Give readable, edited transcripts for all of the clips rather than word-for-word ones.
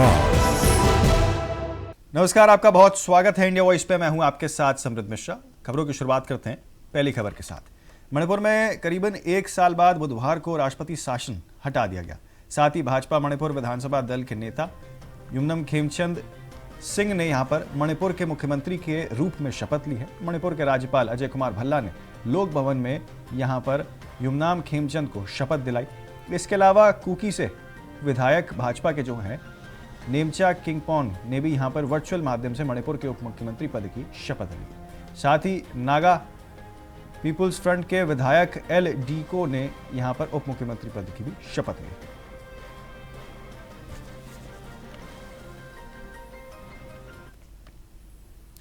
Boss. नमस्कार, आपका बहुत स्वागत है इंडिया वॉइस पे। मैं हूं आपके साथ समृद्ध मिश्रा। खबरों की शुरुआत करते हैं पहली खबर के साथ। मणिपुर में करीबन 1 साल बाद बुधवार को राष्ट्रपति शासन हटा दिया गया। साथ ही भाजपा मणिपुर विधानसभा दल के नेता युमनम खेमचंद सिंह ने यहां पर मणिपुर के मुख्यमंत्री के रूप में शपथ ली है। मणिपुर के राज्यपाल अजय कुमार भल्ला ने लोक भवन में यहां पर युमनाम खेमचंद को शपथ दिलाई। इसके अलावा कुकी से विधायक भाजपा के जो हैं नेमचा किंगपोन ने भी यहां पर वर्चुअल माध्यम से मणिपुर के उप मुख्यमंत्री पद की शपथ ली। साथ ही नागा पीपुल्स फ्रंट के विधायक एल डीको ने यहां पर उप मुख्यमंत्री पद की भी शपथ ली।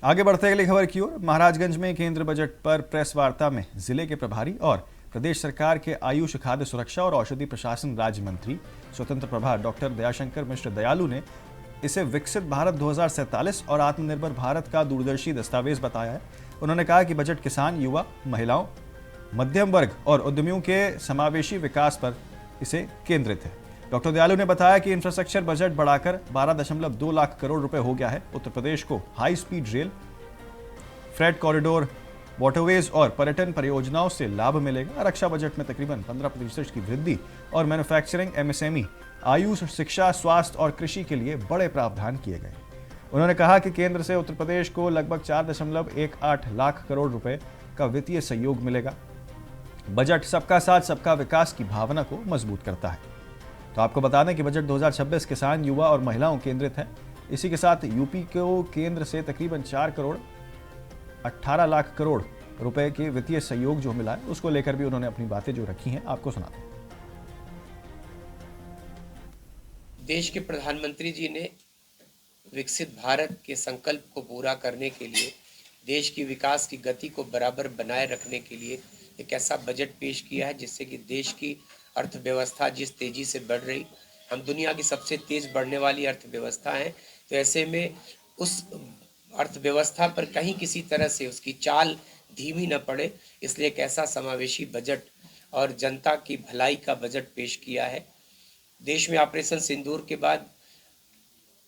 आगे बढ़ते अगली खबर की ओर। महाराजगंज में केंद्र बजट पर प्रेस वार्ता में जिले के प्रभारी और प्रदेश सरकार के आयुष, खाद्य सुरक्षा और औषधि प्रशासन राज्य मंत्री स्वतंत्र प्रभार डॉक्टर दयाशंकर मिश्र दयालु ने इसे विकसित भारत 2047 और आत्मनिर्भर भारत का दूरदर्शी दस्तावेज बताया है। उन्होंने कहा कि बजट किसान, युवा, महिलाओं, मध्यम वर्ग और उद्यमियों के समावेशी विकास पर इसे केंद्रित है। डॉक्टर दयालु ने बताया कि इंफ्रास्ट्रक्चर बजट बढ़ाकर 12.2 लाख करोड़ रुपए हो गया है। उत्तर प्रदेश को high speed rail, freight corridor, waterways और पर्यटन परियोजनाओं से लाभ मिलेगा। रक्षा बजट में तकरीबन 15% की वृद्धि और मैन्युफैक्चरिंग, एमएसएमई, आयुष, शिक्षा, स्वास्थ्य और कृषि के लिए बड़े प्रावधान किए गए। उन्होंने कहा कि केंद्र से उत्तर प्रदेश को लगभग 4.18 लाख करोड़ रुपए का वित्तीय सहयोग मिलेगा। बजट सबका साथ सबका विकास की भावना को मजबूत करता है। तो आपको बता दें कि बजट 2026 किसान, युवा और महिलाओं केंद्रित है। इसी के साथ यूपी को केंद्र से तकरीबन 4.18 लाख करोड़ रुपए के वित्तीय सहयोग जो मिला है, उसको लेकर भी उन्होंने अपनी बातें जो रखी हैं, आपको सुनाते हैं। देश के प्रधानमंत्री जी ने विकसित भारत के संकल्प को पूरा करने के लिए, देश की विकास की गति को बराबर बनाए रखने के लिए एक ऐसा बजट पेश किया है जिससे कि देश की अर्थव्यवस्था जिस तेजी से बढ़ रही, हम दुनिया की सबसे तेज बढ़ने वाली अर्थव्यवस्था हैं, तो ऐसे में उस अर्थव्यवस्था पर कहीं किसी तरह से उसकी चाल धीमी न पड़े, इसलिए एक ऐसा समावेशी बजट और जनता की भलाई का बजट पेश किया है। देश में ऑपरेशन सिंदूर के बाद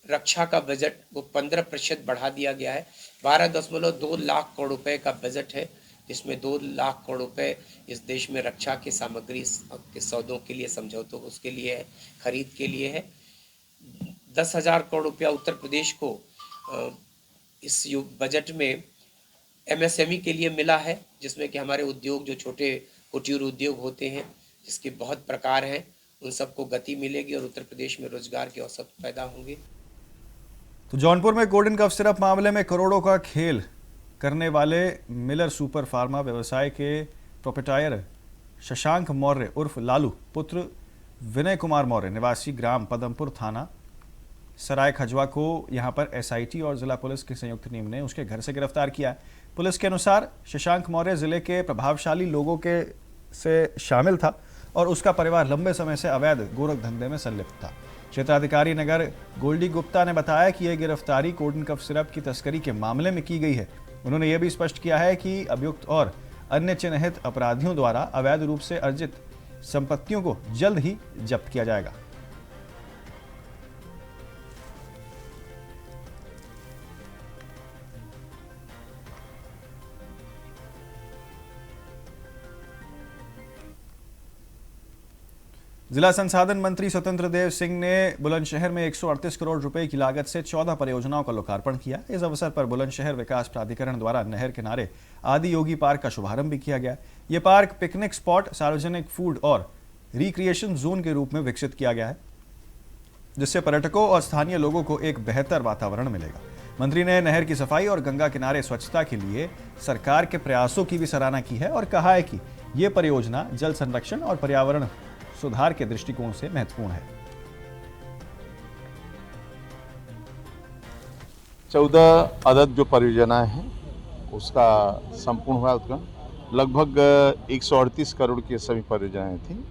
रक्षा का बजट वो 15% बढ़ा दिया गया है। 12.2 लाख करोड़ रुपए का बजट है, जिसमें 2 लाख करोड़ रुपए इस देश में रक्षा की सामग्री के सौदों के लिए, समझौतों उसके लिए है, खरीद के लिए है। 10,000 करोड़ रुपया उत्तर प्रदेश को इस बजट में एमएसएमई के लिए मिला है, जिसमें कि हमारे उद्योग, जो छोटे कुटीर उद्योग होते हैं, जिसके बहुत प्रकार हैं, उन सबको गति मिलेगी और उत्तर प्रदेश में रोजगार के अवसर पैदा होंगे। तो जौनपुर में कोल्ड कफ सिरप मामले में करोड़ों का खेल करने वाले मिलर सुपर फार्मा व्यवसाय के प्रोप्राइटर शशांक मौर्य उर्फ लालू पुत्र विनय कुमार मौर्य निवासी ग्राम पदमपुर, थाना सराय खजवा को यहां पर एसआईटी और जिला पुलिस की संयुक्त टीम ने उसके घर से गिरफ्तार किया है। पुलिस के अनुसार शशांक मौर्य जिले के प्रभावशाली लोगों के से शामिल था और उसका परिवार लंबे समय से अवैध गोरख धंधे में संलिप्त था। क्षेत्राधिकारी नगर गोल्डी गुप्ता ने बताया कि यह गिरफ्तारी कोल्ड कफ सिरप की तस्करी के मामले में की गई है। उन्होंने यह भी स्पष्ट किया है कि अभियुक्त और अन्य चिन्हित अपराधियों द्वारा अवैध रूप से अर्जित संपत्तियों को जल्द ही जब्त किया जाएगा। जिला संसाधन मंत्री स्वतंत्र देव सिंह ने बुलंदशहर में 138 करोड़ रुपए की लागत से 14 परियोजनाओं का लोकार्पण किया। इस अवसर पर बुलंदशहर विकास प्राधिकरण द्वारा नहर किनारे आदि योगी पार्क का शुभारंभ भी किया गया। ये पार्क पिकनिक स्पॉट, सार्वजनिक फूड और रिक्रिएशन जोन के रूप में विकसित किया गया है, जिससे पर्यटकों और स्थानीय लोगों को एक बेहतर वातावरण मिलेगा। मंत्री ने नहर की सफाई और गंगा किनारे स्वच्छता के लिए सरकार के प्रयासों की भी सराहना की है और कहा है कि ये परियोजना जल संरक्षण और पर्यावरण सुधार के दृष्टिकोण से महत्वपूर्ण है। 14 अदद जो परियोजनाएं हैं उसका संपूर्ण हुआ उत्खनन। लगभग 138 करोड़ की सभी परियोजनाएं थी।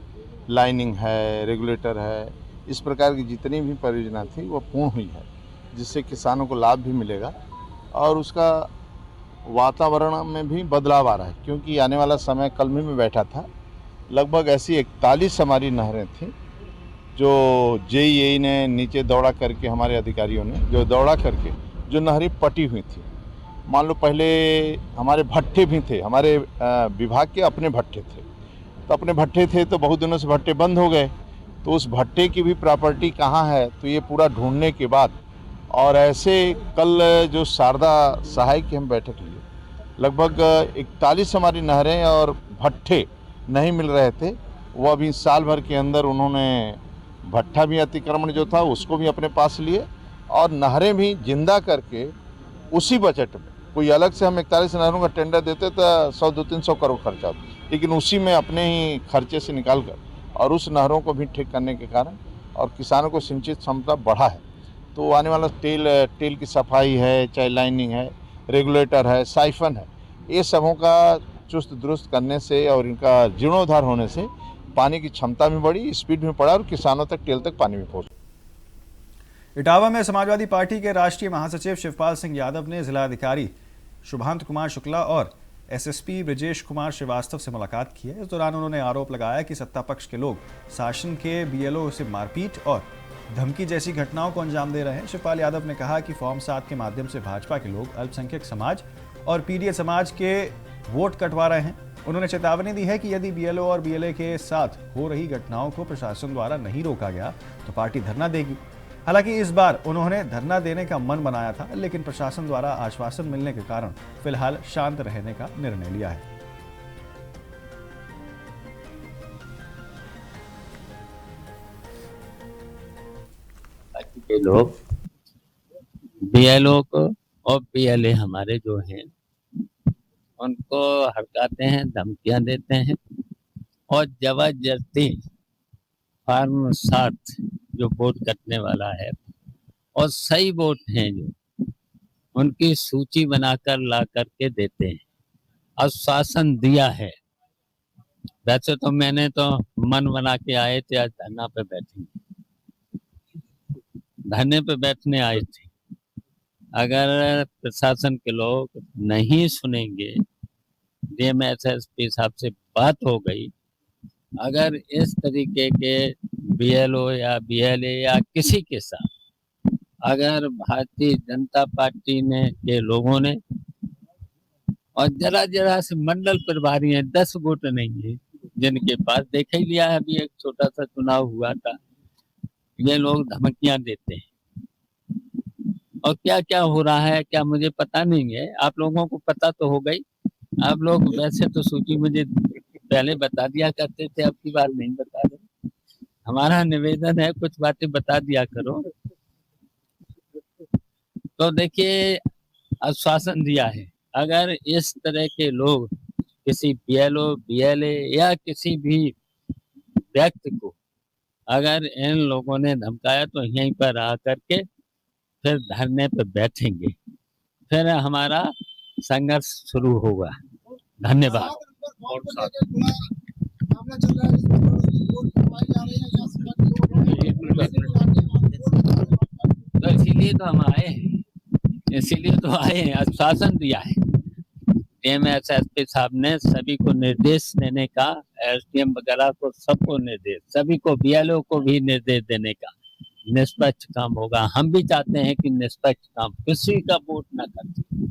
लाइनिंग है, रेगुलेटर है, इस प्रकार की जितनी भी परियोजना थी वो पूर्ण हुई है, जिससे किसानों को लाभ भी मिलेगा और उसका वातावरण में भी बदलाव आ रहा है। क्योंकि आने वाला समय, कल में बैठा था, लगभग ऐसी 41 हमारी नहरें थीं जो जेईई ने नीचे दौड़ा करके, हमारे अधिकारियों ने जो दौड़ा करके जो नहरें पटी हुई थी, मान लो पहले हमारे भट्टे भी थे, हमारे विभाग के अपने भट्टे थे, तो अपने भट्टे थे तो बहुत दिनों से भट्टे बंद हो गए, तो उस भट्टे की भी प्रॉपर्टी कहाँ है, तो ये पूरा ढूंढने के बाद और ऐसे कल जो शारदा सहाय की हम बैठक लिए, लगभग 41 हमारी नहरें और भट्टे नहीं मिल रहे थे, वो अभी साल भर के अंदर उन्होंने भट्टा भी अतिक्रमण जो था उसको भी अपने पास लिए और नहरें भी जिंदा करके उसी बजट में, कोई अलग से हम 41 नहरों का टेंडर देते तो 100-200-300 करोड़ खर्चा होता, लेकिन उसी में अपने ही खर्चे से निकाल कर और उस नहरों को भी ठीक करने के कारण और किसानों को सिंचित क्षमता बढ़ा है। तो आने वाला टेल की सफाई है, चाहे लाइनिंग है, रेगुलेटर है, साइफन है, ये सबों का चुस्त दुरुस्त करने से और इनका जीर्णोद्धार होने से पानी की क्षमता भी बढ़ी, स्पीड में बढ़ा और किसानों तक, टेल तक पानी भी पहुंचा। इटावा में समाजवादी पार्टी के राष्ट्रीय महासचिव शिवपाल सिंह यादव ने जिलाधिकारी शुभांत कुमार शुक्ला और एसएसपी ब्रजेश कुमार श्रीवास्तव से मुलाकात की है। इस दौरान उन्होंने आरोप लगाया कि सत्ता पक्ष के लोग शासन के बीएलओ से मारपीट और धमकी जैसी घटनाओं को अंजाम दे रहे हैं। शिवपाल यादव ने कहा कि फॉर्म 7 के माध्यम से भाजपा के लोग अल्पसंख्यक समाज और पीडीए समाज के वोट कटवा रहे हैं। उन्होंने चेतावनी दी है कि यदि बीएलओ और बीएलए के साथ हो रही घटनाओं को प्रशासन द्वारा नहीं रोका गया तो पार्टी धरना देगी। हालांकि इस बार उन्होंने धरना देने का मन बनाया था, लेकिन प्रशासन द्वारा आश्वासन मिलने के कारण फिलहाल शांत रहने का निर्णय लिया है। पार्टी के लोग बीएलओ को और बीएलए हमारे जो हैं उनको हड़काते हैं, धमकियां देते हैं और जबरदस्ती फॉर्म 7 जो वोट कटने वाला है और सही वोट हैं जो उनकी सूची बनाकर ला करके देते हैं। आश्वासन दिया है। वैसे तो मैंने तो मन बना के आए थे, आज धरना पे बैठेंगे, धरने पे बैठने आए थे। अगर प्रशासन के लोग नहीं सुनेंगे, डीएमएसएसपी साहब से बात हो गई, अगर इस तरीके के बीएलओ या बीएलए या किसी के साथ अगर भारतीय जनता पार्टी ने के लोगों ने और जरा से मंडल प्रभारी हैं, 10 वोट नहीं है जिनके पास, देख ही लिया है, अभी एक छोटा सा चुनाव हुआ था, ये लोग धमकियां देते हैं और क्या क्या हो रहा है क्या मुझे पता नहीं है। आप लोगों को पता तो हो गई, आप लोग वैसे तो सूची मुझे पहले बता दिया करते थे, अब की बार नहीं बता रहे। हमारा निवेदन है कुछ बातें बता दिया करो। तो देखिए, आश्वासन दिया है, अगर इस तरह के लोग किसी बीएलओ बीएलए या किसी भी व्यक्ति को अगर इन लोगों ने धमकाया तो यहीं पर आ करके फिर धरने पर बैठेंगे, फिर हमारा संघर्ष शुरू होगा। धन्यवाद। तो इसीलिए तो हम आए हैं, इसीलिए तो आए हैं, आश्वासन दिया है एमएसएसपी साहब ने, सभी को निर्देश देने का, एसडीएम वगैरह को सबको निर्देश, सभी को बीएलओ को भी निर्देश देने का, निष्पक्ष काम होगा। हम भी चाहते हैं कि निष्पक्ष काम, किसी का वोट न कर।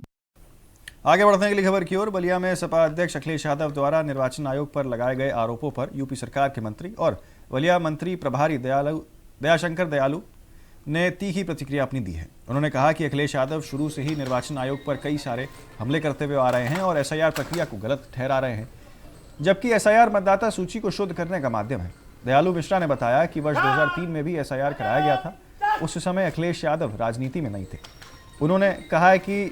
आगे बढ़ने के लिए खबर की ओर, बलिया में सपा अध्यक्ष अखिलेश यादव द्वारा निर्वाचन आयोग पर लगाए गए आरोपों पर यूपी सरकार के मंत्री और बलिया मंत्री प्रभारी दयाशंकर दयालु ने तीखी प्रतिक्रिया अपनी दी है। उन्होंने कहा कि अखिलेश यादव शुरू से ही निर्वाचन आयोग पर कई सारे हमले करते हुए आ रहे हैं और एसआईआर प्रक्रिया को गलत ठहरा रहे हैं, जबकि एसआईआर मतदाता सूची को शुद्ध करने का माध्यम है। दयालु मिश्रा ने बताया कि वर्ष 2003 में भी एसआईआर कराया गया था, उस समय अखिलेश यादव राजनीति में नहीं थे। उन्होंने कहा है कि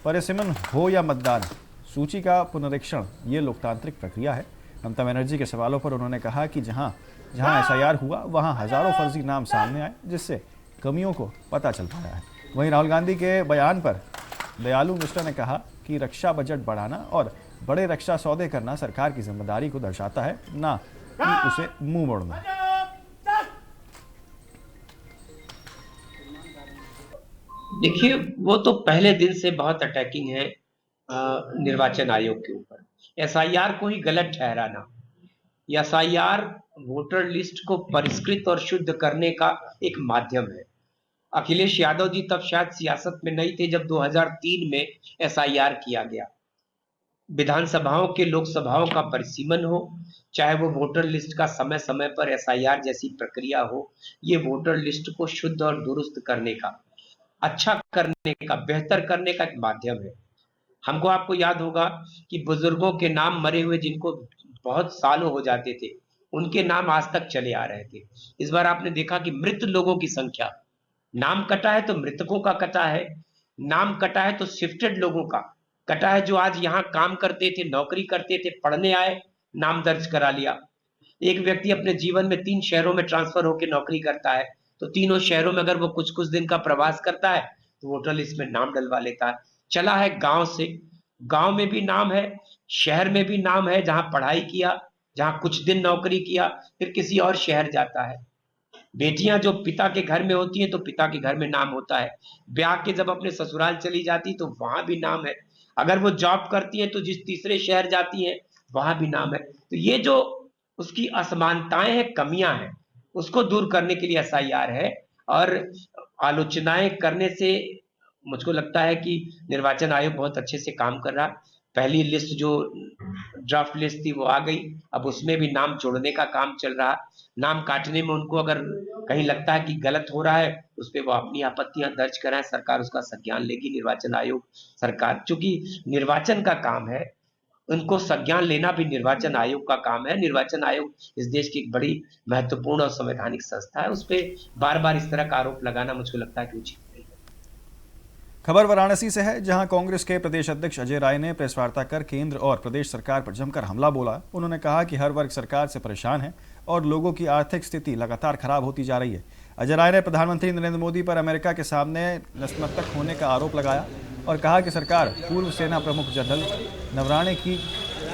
परिसीमन हो या मतदान, सूची का पुनरीक्षण ये लोकतांत्रिक प्रक्रिया है। ममता बनर्जी के सवालों पर उन्होंने कहा कि जहां एसआईआर हुआ वहां हजारों फर्जी नाम सामने आए, जिससे कमियों को पता चल पाया है। वहीं राहुल गांधी के बयान पर दयालु मिश्रा ने कहा कि रक्षा बजट बढ़ाना और बड़े रक्षा सौदे करना सरकार की जिम्मेदारी को दर्शाता है, ना कि उसे मुंह मोड़ना। देखिए, वो तो पहले दिन से बहुत अटैकिंग है निर्वाचन आयोग के ऊपर, एसआईआर को ही गलत ठहराना। एसआईआर वोटर लिस्ट को परिष्कृत और शुद्ध करने का एक माध्यम है। अखिलेश यादव जी तब शायद सियासत में नहीं थे जब 2003 में एसआईआर किया गया। विधानसभाओं के लोकसभाओं का परिसीमन हो, चाहे वो वोटर लिस्ट का समय समय पर एसआईआर जैसी प्रक्रिया हो, ये वोटर लिस्ट को शुद्ध और दुरुस्त करने का, अच्छा करने का, बेहतर करने का एक माध्यम है। हमको आपको याद होगा कि बुजुर्गों के नाम मरे हुए जिनको बहुत सालों हो जाते थे, उनके नाम आज तक चले आ रहे थे। इस बार आपने देखा कि मृत लोगों की संख्या, नाम कटा है तो मृतकों का कटा है, नाम कटा है तो शिफ्टेड लोगों का कटा है, जो आज यहाँ काम करते थे, नौकरी करते थे, पढ़ने आए, नाम दर्ज करा लिया। एक व्यक्ति अपने जीवन में 3 शहरों में ट्रांसफर होकर नौकरी करता है, तो तीनों शहरों में अगर वो कुछ कुछ दिन का प्रवास करता है तो वोटर लिस्ट में नाम डलवा लेता है। चला है गांव से, गांव में भी नाम है, शहर में भी नाम है, जहां पढ़ाई किया, जहां कुछ दिन नौकरी किया, फिर किसी और शहर जाता है। बेटियां जो पिता के घर में होती हैं तो पिता के घर में नाम होता है, ब्याह के जब अपने ससुराल चली जाती तो वहां भी नाम है, अगर वो जॉब करती है तो जिस तीसरे शहर जाती है वहां भी नाम है। तो ये जो उसकी असमानताएं हैं, कमियां हैं, उसको दूर करने के लिए एसआईआर है। और आलोचनाएं करने से मुझको लगता है कि निर्वाचन आयोग बहुत अच्छे से काम कर रहा। पहली लिस्ट जो ड्राफ्ट लिस्ट थी वो आ गई, अब उसमें भी नाम जोड़ने का काम चल रहा। नाम काटने में उनको अगर कहीं लगता है कि गलत हो रहा है, उस पर वो अपनी आपत्तियां दर्ज कराएं, सरकार उसका संज्ञान लेगी। निर्वाचन आयोग, सरकार, चूंकि निर्वाचन का काम है, उनको संज्ञान लेना भी निर्वाचन आयोग का काम है। निर्वाचन आयोग इस देश की एक बड़ी महत्वपूर्ण और संवैधानिक संस्था है, उस पर बार बार इस तरह का आरोप लगाना मुझको लगता है कि उचित नहीं है। खबर वाराणसी से है, जहां कांग्रेस के प्रदेश अध्यक्ष अजय राय ने प्रेस वार्ता कर केंद्र और प्रदेश सरकार पर जमकर हमला बोला। उन्होंने कहा कि हर वर्ग सरकार से परेशान है और लोगों की आर्थिक स्थिति लगातार खराब होती जा रही है। अजय राय ने प्रधानमंत्री नरेंद्र मोदी पर अमेरिका के सामने नतमस्तक होने का आरोप लगाया और कहा कि सरकार पूर्व सेना प्रमुख जनरल नवराणे की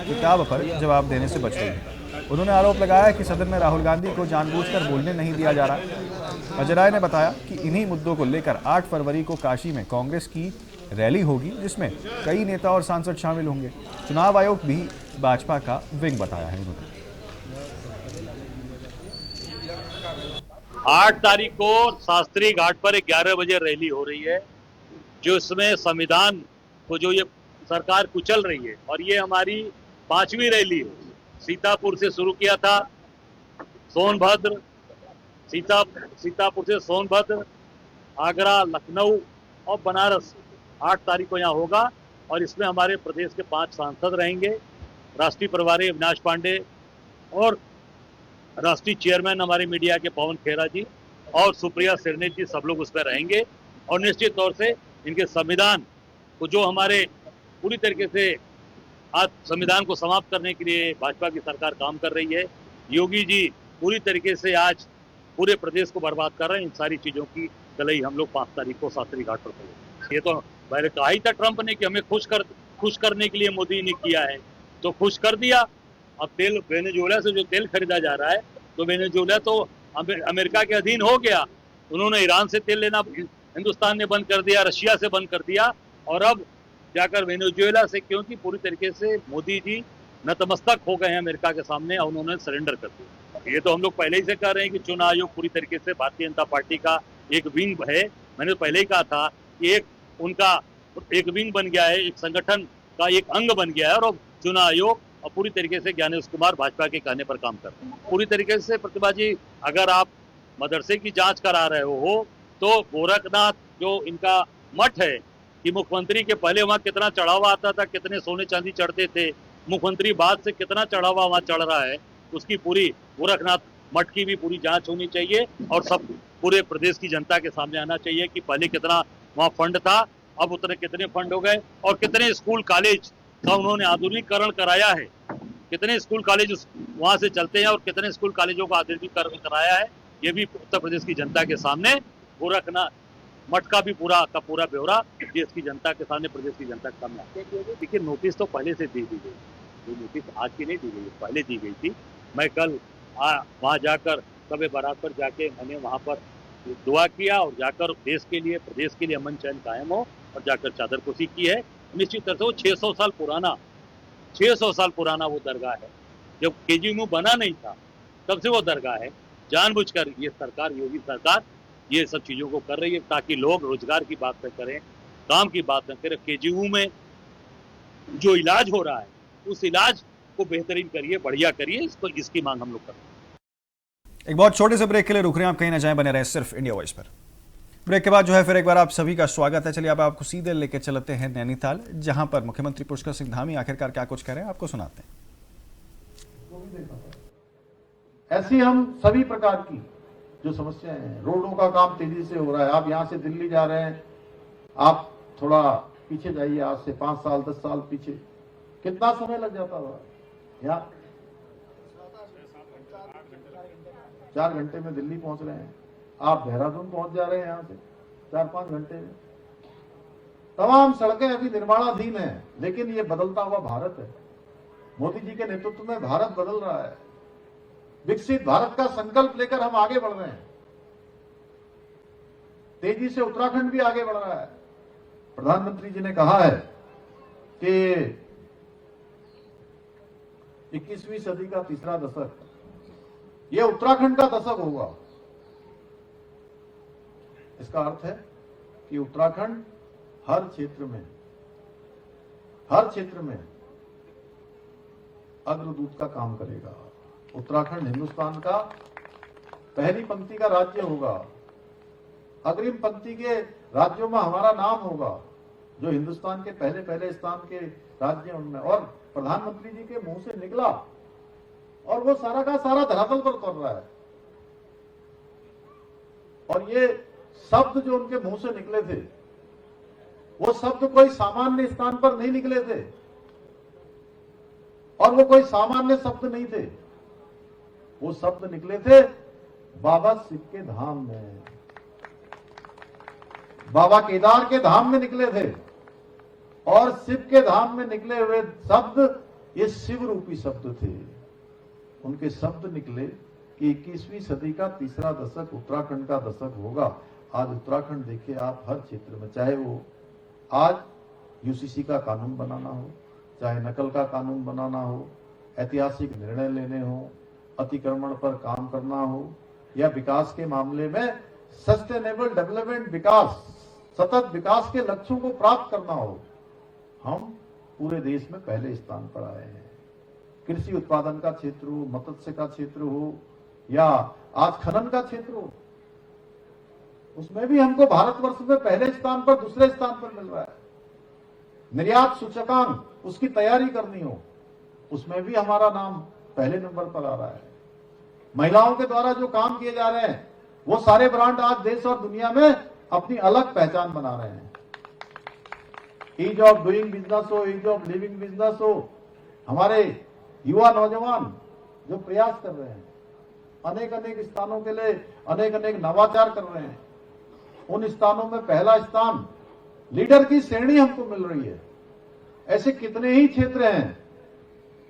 किताब पर जवाब देने से बच रही है। उन्होंने आरोप लगाया कि सदन में राहुल गांधी को जानबूझकर बोलने नहीं दिया जा रहा। अजय राय ने बताया कि इन्हीं मुद्दों को लेकर 8 फरवरी को काशी में कांग्रेस की रैली होगी, जिसमें कई नेता और सांसद शामिल होंगे। चुनाव आयोग भी भाजपा का विंग बताया है इन्होंने। 8 तारीख को शास्त्री घाट पर 11 बजे रैली हो रही है, जो इसमें संविधान को जो ये सरकार कुचल रही है, और ये हमारी 5वीं रैली है। सीतापुर से शुरू किया था, सोनभद्र, सीतापुर से सोनभद्र, आगरा, लखनऊ और बनारस 8 तारीख को यहाँ होगा। और इसमें हमारे प्रदेश के 5 सांसद रहेंगे, राष्ट्रीय प्रभारी अविनाश पांडे और राष्ट्रीय चेयरमैन हमारे मीडिया के पवन खेरा जी और सुप्रिया सिरनेट जी, सब लोग उसमें रहेंगे। और निश्चित तौर से इनके संविधान को, जो हमारे पूरी तरीके से आज संविधान को समाप्त करने के लिए भाजपा की सरकार काम कर रही है, योगी जी पूरी तरीके से आज पूरे प्रदेश को बर्बाद कर रहे हैं। इन सारी चीजों की गलई हम लोग 5 तारीख को शास्त्री घाट पर करेंगे। ये तो पहले कहा ही था ट्रंप ने कि हमें खुश करने के लिए मोदी ने किया है, तो खुश कर दिया। अब तेल वेनेजुएला से जो तेल खरीदा जा रहा है, तो वेनेजुएला तो अमेरिका के अधीन हो गया। उन्होंने ईरान से तेल लेना हिंदुस्तान ने बंद कर दिया, रशिया से बंद कर दिया, और अब जाकर वेनेजुएला से, क्योंकि पूरी तरीके से मोदी जी नतमस्तक हो गए हैं अमेरिका के सामने और उन्होंने सरेंडर कर दिया। ये तो हम लोग पहले ही से कह रहे हैं कि चुनाव आयोग पूरी तरीके से भारतीय जनता पार्टी का एक विंग है। मैंने पहले ही कहा था कि उनका एक विंग बन गया है, एक संगठन का एक अंग बन गया है, और चुनाव आयोग और पूरी तरीके से ज्ञानेश कुमार भाजपा के कहने पर काम कर रहे हैं। पूरी तरीके से प्रतिभा जी, अगर आप मदरसे की जांच करा रहे हो तो गोरखनाथ जो इनका मठ है, कि मुख्यमंत्री के पहले वहाँ कितना चढ़ावा आता था, कितने सोने चांदी चढ़ते थे, मुख्यमंत्री बाद से कितना चढ़ावा वहाँ चढ़ रहा है, उसकी पूरी गोरखनाथ मठ की भी पूरी जांच होनी चाहिए। और सब पूरे प्रदेश की जनता के सामने आना चाहिए कि पहले कितना वहाँ फंड था, अब उतने कितने फंड हो गए, और कितने स्कूल कॉलेज का उन्होंने आधुनिकीकरण कराया है, कितने स्कूल कॉलेज वहाँ से चलते हैं और कितने स्कूल कॉलेजों का आधुनिकीकरण कराया है। ये भी उत्तर प्रदेश की जनता के सामने, गोरखनाथ मठ का भी पूरा ब्यौरा देश की जनता के सामने, प्रदेश की जनता के सामने आता है। देखिए, नोटिस तो पहले से दी गई, ये नोटिस आज की नहीं दी गई, पहले दी गई थी। मैं कल वहाँ जाकर शब बारात पर जाके मैंने वहाँ पर दुआ किया और जाकर देश के लिए, प्रदेश के लिए अमन चैन कायम हो, और जाकर चादरपोशी की है। निश्चित तरह से वो 600 साल पुराना वो दरगाह है, जब केजीएमयू बना नहीं था तब से वो दरगाह है। जानबूझकर ये सरकार, योगी सरकार, ये सब चीज़ों को कर रही है ताकि लोग रोजगार की बात न करें, काम की बात न करें। केजीएमयू में जो इलाज हो रहा है उस इलाज को बेहतरीन करिए, बढ़िया करिए, इसकी मांग हम लोग करते हैं। एक बहुत छोटे से ब्रेक के लिए रुक रहे हैं, आप कहीं ना जाएं, बने रहे सिर्फ इंडिया वॉइस पर। ब्रेक के बाद जो है फिर एक बार आप सभी का स्वागत है। चलिए अब आपको सीधे लेके चलते हैं नैनीताल, जहां पर मुख्यमंत्री पुष्कर सिंह धामी आखिरकार क्या कुछ कह रहे हैं आपको सुनाते हैं। ऐसी हम सभी प्रकार की जो समस्याएं हैं, रोडों का काम तेजी से हो रहा है। आप यहां से दिल्ली जा रहे हैं, आप थोड़ा पीछे जाइए, आज से 5 साल 10 साल पीछे कितना समय लग जाता था। यहाँ 4 घंटे में दिल्ली पहुंच रहे हैं, आप देहरादून पहुंच जा रहे हैं यहाँ से 4-5 घंटे में। तमाम सड़कें अभी निर्माणाधीन हैं, लेकिन ये बदलता हुआ भारत है। मोदी जी के नेतृत्व में भारत बदल रहा है। विकसित भारत का संकल्प लेकर हम आगे बढ़ रहे हैं। तेजी से उत्तराखंड भी आगे बढ़ रहा है। प्रधानमंत्री जी ने कहा है कि 21वीं सदी का तीसरा दशक यह उत्तराखंड का दशक होगा। इसका अर्थ है कि उत्तराखंड हर क्षेत्र में अग्रदूत का काम करेगा। उत्तराखंड हिंदुस्तान का पहली पंक्ति का राज्य होगा। अग्रिम पंक्ति के राज्यों में हमारा नाम होगा, जो हिंदुस्तान के पहले स्थान के राज्य उनमें। और प्रधानमंत्री जी के मुंह से निकला और वो सारा का सारा धरातल पर उतर रहा है। और ये शब्द जो उनके मुंह से निकले थे, वो शब्द कोई सामान्य स्थान पर नहीं निकले थे और वो कोई सामान्य शब्द नहीं थे। वो शब्द निकले थे बाबा शिव के धाम में, बाबा केदार के धाम में निकले थे। और शिव के धाम में निकले हुए शब्द ये शिव रूपी शब्द थे। उनके शब्द निकले कि 21वीं सदी का तीसरा दशक उत्तराखंड का दशक होगा। आज उत्तराखंड देखिए आप, हर क्षेत्र में, चाहे वो आज यूसीसी का कानून बनाना हो, चाहे नकल का कानून बनाना हो, ऐतिहासिक निर्णय लेने हो, अतिक्रमण पर काम करना हो, या विकास के मामले में सस्टेनेबल डेवलपमेंट, विकास, सतत विकास के लक्ष्यों को प्राप्त करना हो, हम पूरे देश में पहले स्थान पर आए हैं। कृषि उत्पादन का क्षेत्र हो, मत्स्य का क्षेत्र हो, या आज खनन का क्षेत्र हो, उसमें भी हमको भारतवर्ष में पहले स्थान पर, दूसरे स्थान पर मिल रहा है। निर्यात सूचकांक उसकी तैयारी करनी हो, उसमें भी हमारा नाम पहले नंबर पर आ रहा है। महिलाओं के द्वारा जो काम किए जा रहे हैं, वो सारे ब्रांड आज देश और दुनिया में अपनी अलग पहचान बना रहे हैं। ईज ऑफ डूइंग बिजनेस हो, ईज ऑफ लिविंग बिजनेस हो, हमारे युवा नौजवान जो प्रयास कर रहे हैं, अनेक स्थानों के लिए अनेक नवाचार कर रहे हैं, उन स्थानों में पहला स्थान, लीडर की श्रेणी हमको मिल रही है। ऐसे कितने ही क्षेत्र हैं,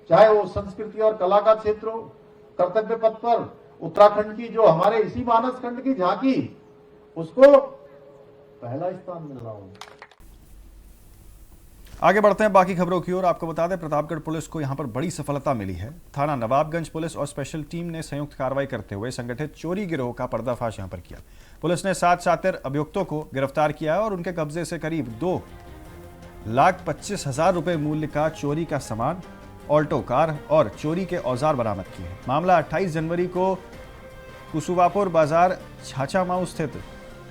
चाहे वो संस्कृति और कला का क्षेत्र हो, कर्तव्य पथ पर उत्तराखंड की जो हमारे इसी मानस खंड की झांकी, उसको पहला स्थान मिल रहा है। आगे बढ़ते हैं बाकी खबरों की ओर। आपको बता दें, प्रतापगढ़ पुलिस को यहां पर बड़ी सफलता मिली है। थाना नवाबगंज पुलिस और स्पेशल टीम ने संयुक्त कार्रवाई करते हुए संगठित चोरी गिरोह का पर्दाफाश यहां पर किया। पुलिस ने 7 शातिर अभियुक्तों को गिरफ्तार किया और उनके कब्जे से करीब 2,25,000 रुपए मूल्य का चोरी का सामान, ऑल्टो कार और चोरी के औजार बरामद किए हैं। मामला 28 जनवरी को कुसुवापुर बाजार छाछामाऊ स्थित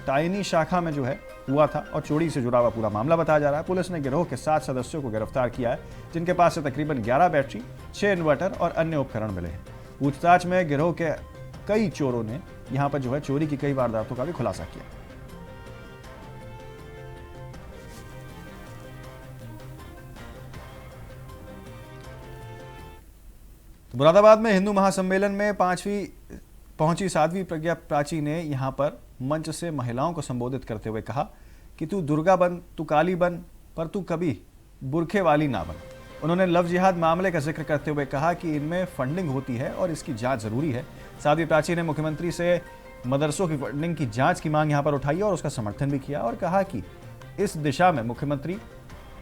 टाइनी शाखा में जो है हुआ था और चोरी से जुड़ा हुआ पूरा मामला बताया जा रहा है। पुलिस ने गिरोह के 7 सदस्यों को गिरफ्तार किया है, जिनके पास से तकरीबन 11 बैटरी, 6 इन्वर्टर और अन्य उपकरण मिले हैं। पूछताछ में गिरोह के कई चोरों ने यहां पर जो है चोरी की कई वारदातों का भी खुलासा किया। तो मुरादाबाद में हिंदू महासम्मेलन में पहुंची साध्वी प्रज्ञा प्राची ने यहां पर मंच से महिलाओं को संबोधित करते हुए कहा कि तू दुर्गा बन, तू काली बन, पर तू कभी बुरखे वाली ना बन। उन्होंने लव जिहाद मामले का जिक्र करते हुए कहा कि इनमें फंडिंग होती है और इसकी जांच जरूरी है। साध्वी प्राची ने मुख्यमंत्री से मदरसों की फंडिंग की जांच की मांग यहां पर उठाई और उसका समर्थन भी किया और कहा कि इस दिशा में मुख्यमंत्री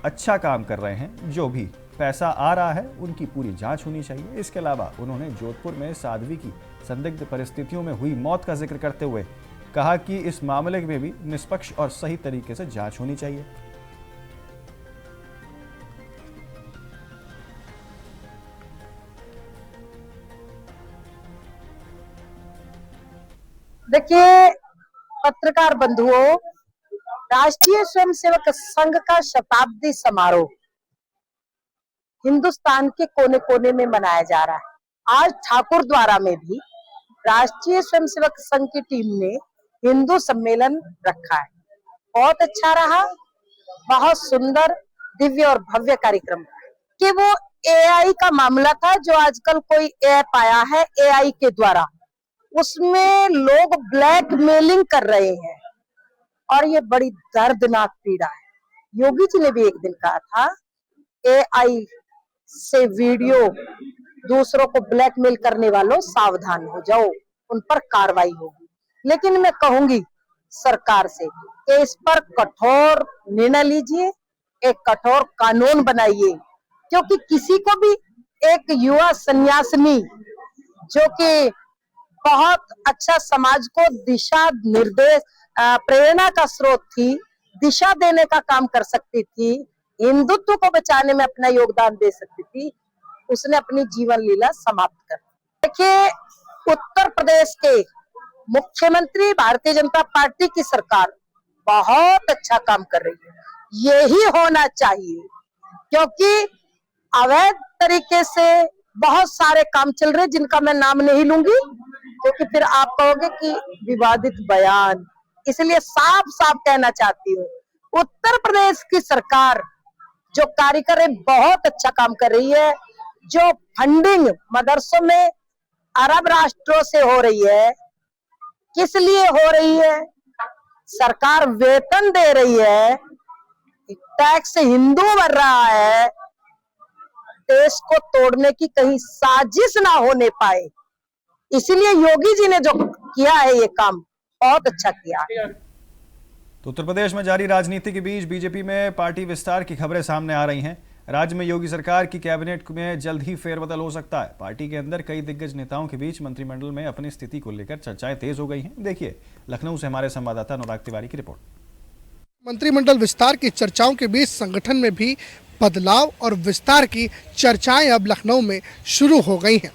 अच्छा काम कर रहे हैं, जो भी पैसा आ रहा है उनकी पूरी जांच होनी चाहिए। इसके अलावा उन्होंने जोधपुर में साध्वी की संदिग्ध परिस्थितियों में हुई मौत का जिक्र करते हुए कहा कि इस मामले में भी निष्पक्ष और सही तरीके से जांच होनी चाहिए। देखिए पत्रकार बंधुओं, राष्ट्रीय स्वयंसेवक संघ का शताब्दी समारोह हिंदुस्तान के कोने कोने में मनाया जा रहा है। आज ठाकुर द्वारा में भी राष्ट्रीय स्वयंसेवक संघ की टीम ने हिंदू सम्मेलन रखा है। बहुत अच्छा रहा, बहुत सुंदर, दिव्य और भव्य कार्यक्रम कि वो एआई का मामला था जो आजकल कोई ऐप आया है एआई के द्वारा, उसमें लोग ब्लैकमेलिंग कर रहे हैं और ये बड़ी दर्दनाक पीड़ा है। योगी जी ने भी एक दिन कहा था एआई से वीडियो दूसरों को ब्लैकमेल करने वालों सावधान हो जाओ, उन पर कार्रवाई होगी। लेकिन मैं कहूंगी सरकार से कि इस पर कठोर निर्णय लीजिए, एक कठोर कानून बनाइए, क्योंकि किसी को भी एक युवा सन्यासिनी जो कि बहुत अच्छा समाज को दिशा निर्देश प्रेरणा का स्रोत थी, दिशा देने का काम कर सकती थी, हिंदुत्व को बचाने में अपना योगदान दे सकती थी, उसने अपनी जीवन लीला समाप्त कर दी। देखिए उत्तर प्रदेश के मुख्यमंत्री भारतीय जनता पार्टी की सरकार बहुत अच्छा काम कर रही है, यही होना चाहिए, क्योंकि अवैध तरीके से बहुत सारे काम चल रहे जिनका मैं नाम नहीं लूंगी क्योंकि फिर आप कहोगे कि विवादित बयान, इसलिए साफ साफ कहना चाहती हूँ उत्तर प्रदेश की सरकार जो कार्य कर रही बहुत अच्छा काम कर रही है। जो फंडिंग मदरसों में अरब राष्ट्रों से हो रही है, किस लिए हो रही है? सरकार वेतन दे रही है, टैक्स हिंदू भर रहा है, देश को तोड़ने की कहीं साजिश ना होने पाए, इसलिए योगी जी ने जो किया है ये काम बहुत अच्छा किया है। तो उत्तर प्रदेश में जारी राजनीति के बीच बीजेपी में पार्टी विस्तार की खबरें सामने आ रही हैं। राज्य में योगी सरकार की कैबिनेट में जल्द ही फेरबदल हो सकता है। पार्टी के अंदर कई दिग्गज नेताओं के बीच मंत्रिमंडल में अपनी स्थिति को लेकर चर्चाएं तेज हो गई हैं। देखिए लखनऊ से हमारे संवाददाता अनुराग तिवारी की रिपोर्ट। मंत्रिमंडल विस्तार की चर्चाओं के बीच संगठन में भी बदलाव और विस्तार की चर्चाएं अब लखनऊ में शुरू हो गई हैं।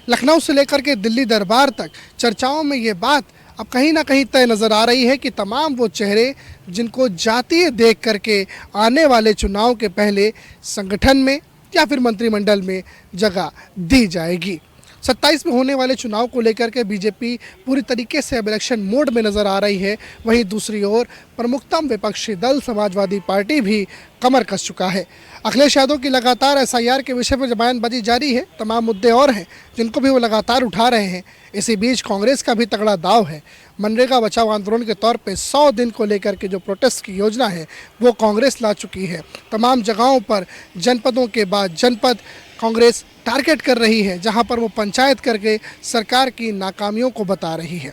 लखनऊ से लेकर के दिल्ली दरबार तक चर्चाओं में ये बात अब कहीं ना कहीं तय नज़र आ रही है कि तमाम वो चेहरे जिनको जातीय देख करके आने वाले चुनाव के पहले संगठन में या फिर मंत्रिमंडल में जगह दी जाएगी। 27 में होने वाले चुनाव को लेकर के बीजेपी पूरी तरीके से अब इलेक्शन मोड में नज़र आ रही है। वहीं दूसरी ओर प्रमुखतम विपक्षी दल समाजवादी पार्टी भी कमर कस चुका है। अखिलेश यादव की लगातार एसआईआर के विषय में बयानबाजी जारी है। तमाम मुद्दे और हैं जिनको भी वो लगातार उठा रहे हैं। इसी बीच कांग्रेस का भी तगड़ा दाव है। मनरेगा बचाओ आंदोलन के तौर पे 100 दिन को लेकर के जो प्रोटेस्ट की योजना है वो कांग्रेस ला चुकी है। तमाम जगहों पर जनपदों के बाद जनपद कांग्रेस टारगेट कर रही है, जहां पर वो पंचायत करके सरकार की नाकामियों को बता रही है।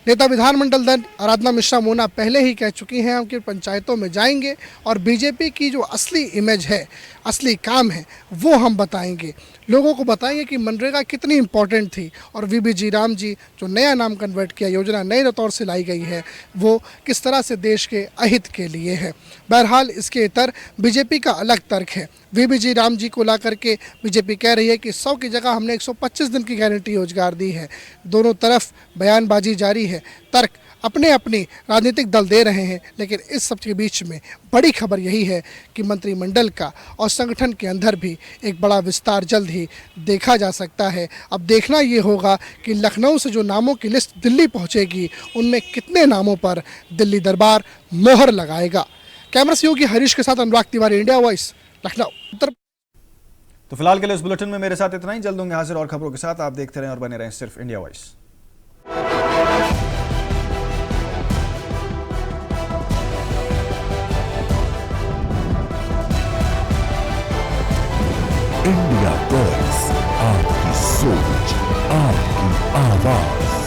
नेता विधानमंडल दल आराधना मिश्रा मोना पहले ही कह चुकी हैं हम कि पंचायतों में जाएंगे और बीजेपी की जो असली इमेज है, असली काम है, वो हम बताएंगे। लोगों को बताएंगे कि मनरेगा कितनी इम्पोर्टेंट थी और वीबीजी राम जी जो नया नाम कन्वर्ट किया, योजना नए तौर से लाई गई है, वो किस तरह से देश के अहित के लिए है। बहरहाल इसके इतर बीजेपी का अलग तर्क है। वीबीजी राम जी को ला करके बीजेपी कह रही है कि 100 की जगह हमने 125 दिन की गारंटी रोजगार दी है। दोनों तरफ बयानबाजी जारी है, तर्क अपने अपनी राजनीतिक दल दे रहे हैं। लेकिन इस सब के बीच में बड़ी खबर यही है कि मंत्रिमंडल का और संगठन के अंदर भी एक बड़ा विस्तार जल्द ही देखा जा सकता है। अब देखना ये होगा कि लखनऊ से जो नामों की लिस्ट दिल्ली पहुंचेगी उनमें कितने नामों पर दिल्ली दरबार मोहर लगाएगा। कैमरा सहयोगी हरीश के साथ अनुराग तिवारी, इंडिया वॉइस, लखनऊ। तो फिलहाल के लिए इस बुलेटिन में मेरे साथ इतना ही। जल्द होंगे हाजिर और खबरों के साथ। आप देखते रहें और बने रहें सिर्फ इंडिया वॉइस। इंडिया वॉइस, आपकी सोच, आपकी आवाज।